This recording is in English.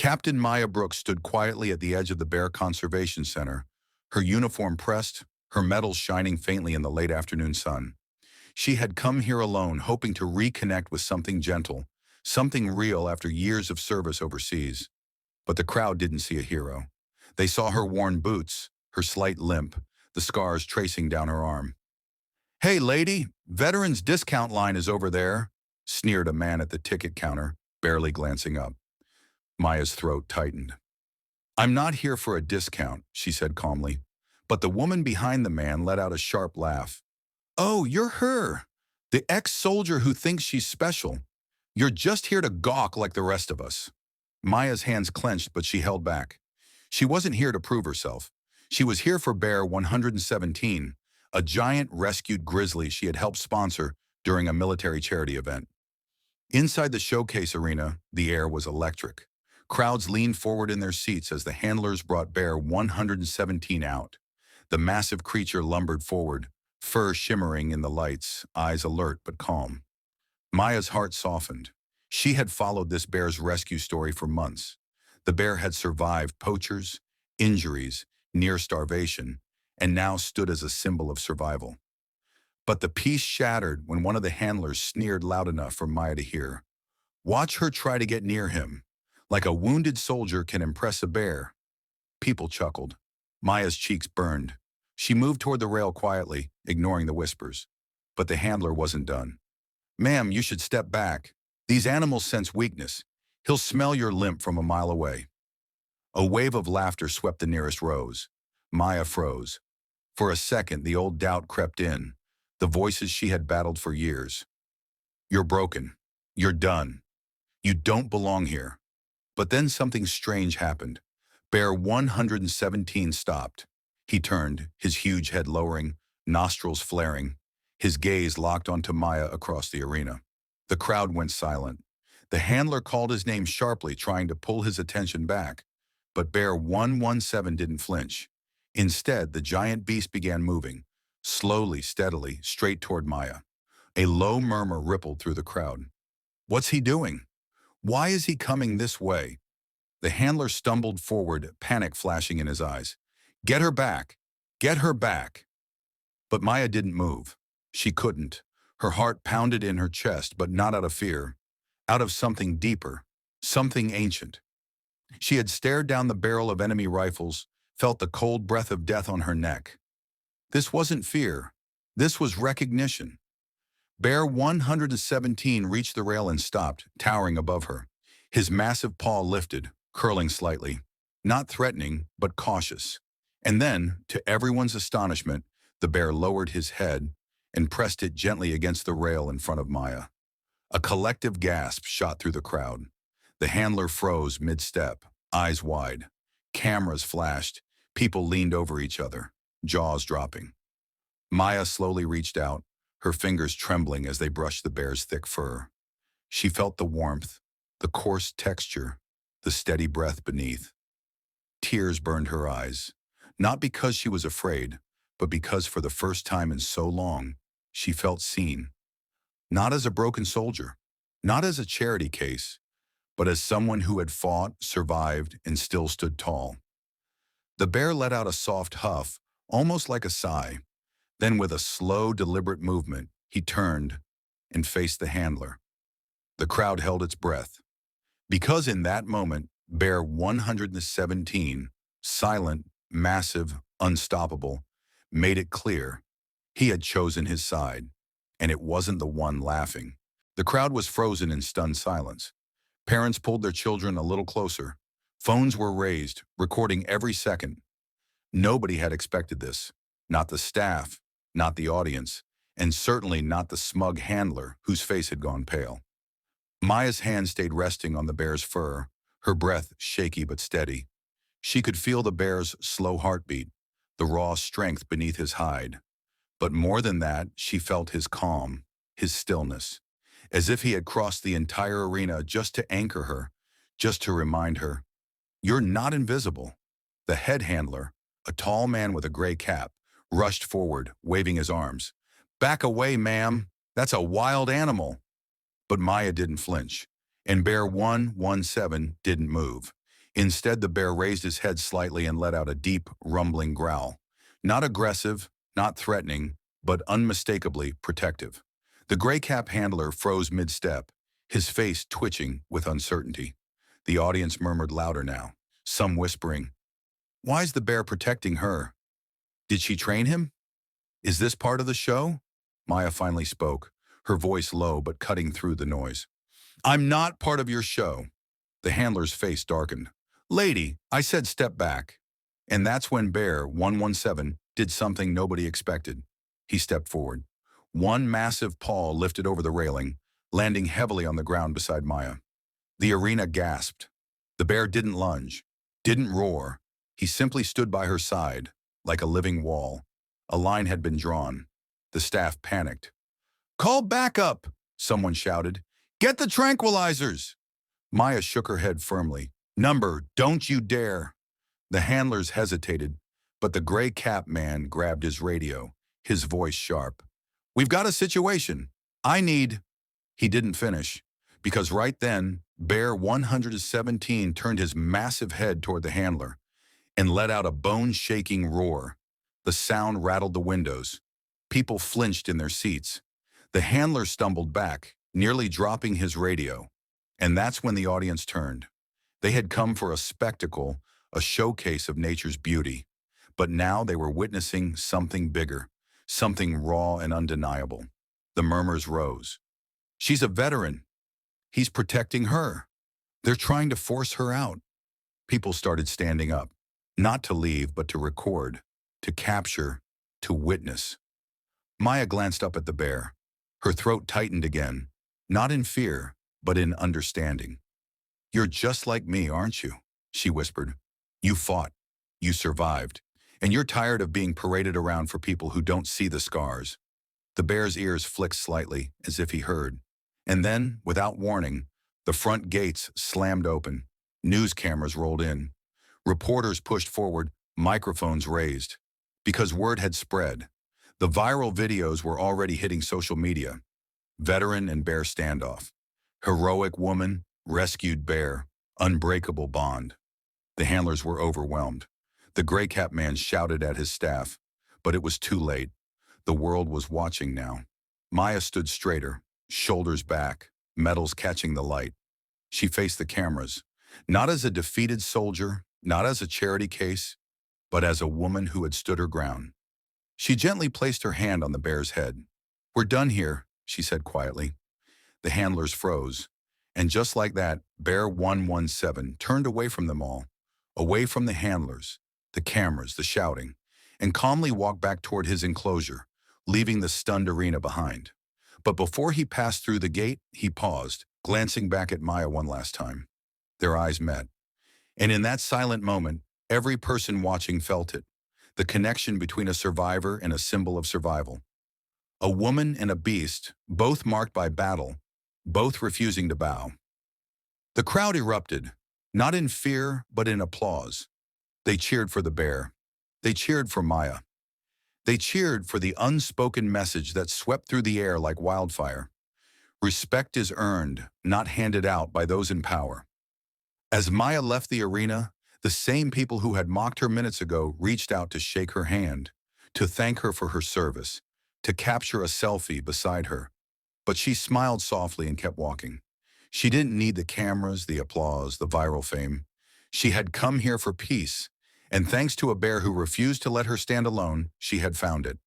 Captain Maya Brooks stood quietly at the edge of the Bear Conservation Center, her uniform pressed, her medals shining faintly in the late afternoon sun. She had come here alone, hoping to reconnect with something gentle, something real after years of service overseas. But the crowd didn't see a hero. They saw her worn boots, her slight limp, the scars tracing down her arm. "Hey, lady, Veterans Discount line is over there," sneered a man at the ticket counter, barely glancing up. Maya's throat tightened. "I'm not here for a discount," she said calmly. But the woman behind the man let out a sharp laugh. "Oh, you're her, the ex-soldier who thinks she's special. You're just here to gawk like the rest of us." Maya's hands clenched, but she held back. She wasn't here to prove herself. She was here for Bear 117, a giant rescued grizzly she had helped sponsor during a military charity event. Inside the showcase arena, the air was electric. Crowds leaned forward in their seats as the handlers brought Bear 117 out. The massive creature lumbered forward, fur shimmering in the lights, eyes alert but calm. Maya's heart softened. She had followed this bear's rescue story for months. The bear had survived poachers, injuries, near starvation, and now stood as a symbol of survival. But the peace shattered when one of the handlers sneered loud enough for Maya to hear. "Watch her try to get near him. Like a wounded soldier can impress a bear." People chuckled. Maya's cheeks burned. She moved toward the rail quietly, ignoring the whispers. But the handler wasn't done. "Ma'am, you should step back. These animals sense weakness. He'll smell your limp from a mile away." A wave of laughter swept the nearest rows. Maya froze. For a second, the old doubt crept in, the voices she had battled for years. "You're broken. You're done. You don't belong here." But then something strange happened. Bear 117 stopped. He turned, his huge head lowering, nostrils flaring. His gaze locked onto Maya across the arena. The crowd went silent. The handler called his name sharply, trying to pull his attention back. But Bear 117 didn't flinch. Instead, the giant beast began moving, slowly, steadily, straight toward Maya. A low murmur rippled through the crowd. "What's he doing? Why is he coming this way?" The handler stumbled forward, panic flashing in his eyes. "Get her back! Get her back!" But Maya didn't move. She couldn't. Her heart pounded in her chest, but not out of fear. Out of something deeper, something ancient. She had stared down the barrel of enemy rifles, felt the cold breath of death on her neck. This wasn't fear. This was recognition. Bear 117 reached the rail and stopped, towering above her. His massive paw lifted, curling slightly. Not threatening, but cautious. And then, to everyone's astonishment, the bear lowered his head and pressed it gently against the rail in front of Maya. A collective gasp shot through the crowd. The handler froze mid-step, eyes wide. Cameras flashed. People leaned over each other, jaws dropping. Maya slowly reached out, her fingers trembling as they brushed the bear's thick fur. She felt the warmth, the coarse texture, the steady breath beneath. Tears burned her eyes, not because she was afraid, but because for the first time in so long, she felt seen. Not as a broken soldier, not as a charity case, but as someone who had fought, survived, and still stood tall. The bear let out a soft huff, almost like a sigh. Then with a slow, deliberate movement, he turned and faced the handler. The crowd held its breath. Because in that moment, Bear 117, silent, massive, unstoppable, made it clear he had chosen his side, and it wasn't the one laughing. The crowd was frozen in stunned silence. Parents pulled their children a little closer. Phones were raised, recording every second. Nobody had expected this. Not the staff, not the audience, and certainly not the smug handler whose face had gone pale. Maya's hand stayed resting on the bear's fur, her breath shaky but steady. She could feel the bear's slow heartbeat, the raw strength beneath his hide. But more than that, she felt his calm, his stillness, as if he had crossed the entire arena just to anchor her, just to remind her, "You're not invisible." The head handler, a tall man with a gray cap, rushed forward, waving his arms. "Back away, ma'am. That's a wild animal." But Maya didn't flinch, and Bear 117 didn't move. Instead, the bear raised his head slightly and let out a deep, rumbling growl. Not aggressive, not threatening, but unmistakably protective. The gray cap handler froze mid-step, his face twitching with uncertainty. The audience murmured louder now, some whispering, "Why's the bear protecting her? Did she train him? Is this part of the show?" Maya finally spoke, her voice low but cutting through the noise. "I'm not part of your show." The handler's face darkened. "Lady, I said step back." And that's when Bear 117 did something nobody expected. He stepped forward. One massive paw lifted over the railing, landing heavily on the ground beside Maya. The arena gasped. The bear didn't lunge, didn't roar. He simply stood by her side, like a living wall. A line had been drawn. The staff panicked. "Call backup!" someone shouted. "Get the tranquilizers!" Maya shook her head firmly. "Number, don't you dare!" The handlers hesitated, but the gray cap man grabbed his radio, his voice sharp. "We've got a situation. I need—" He didn't finish, because right then, Bear 117 turned his massive head toward the handler and let out a bone-shaking roar. The sound rattled the windows. People flinched in their seats. The handler stumbled back, nearly dropping his radio. And that's when the audience turned. They had come for a spectacle, a showcase of nature's beauty. But now they were witnessing something bigger, something raw and undeniable. The murmurs rose. "She's a veteran. He's protecting her. They're trying to force her out." People started standing up, not to leave, but to record, to capture, to witness. Maya glanced up at the bear. Her throat tightened again, not in fear, but in understanding. "You're just like me, aren't you?" she whispered. "You fought. You survived. And you're tired of being paraded around for people who don't see the scars." The bear's ears flicked slightly, as if he heard. And then, without warning, the front gates slammed open. News cameras rolled in. Reporters pushed forward, microphones raised. Because word had spread. The viral videos were already hitting social media. Veteran and bear standoff. Heroic woman, rescued bear, unbreakable bond. The handlers were overwhelmed. The gray cap man shouted at his staff, but it was too late. The world was watching now. Maya stood straighter, shoulders back, medals catching the light. She faced the cameras, not as a defeated soldier, not as a charity case, but as a woman who had stood her ground. She gently placed her hand on the bear's head. "We're done here," she said quietly. The handlers froze, and just like that, Bear 117 turned away from them all, away from the handlers, the cameras, the shouting, and calmly walked back toward his enclosure, leaving the stunned arena behind. But before he passed through the gate, he paused, glancing back at Maya one last time. Their eyes met. And in that silent moment, every person watching felt it. The connection between a survivor and a symbol of survival. A woman and a beast, both marked by battle, both refusing to bow. The crowd erupted, not in fear, but in applause. They cheered for the bear. They cheered for Maya. They cheered for the unspoken message that swept through the air like wildfire. Respect is earned, not handed out by those in power. As Maya left the arena, the same people who had mocked her minutes ago reached out to shake her hand, to thank her for her service, to capture a selfie beside her. But she smiled softly and kept walking. She didn't need the cameras, the applause, the viral fame. She had come here for peace, and thanks to a bear who refused to let her stand alone, she had found it.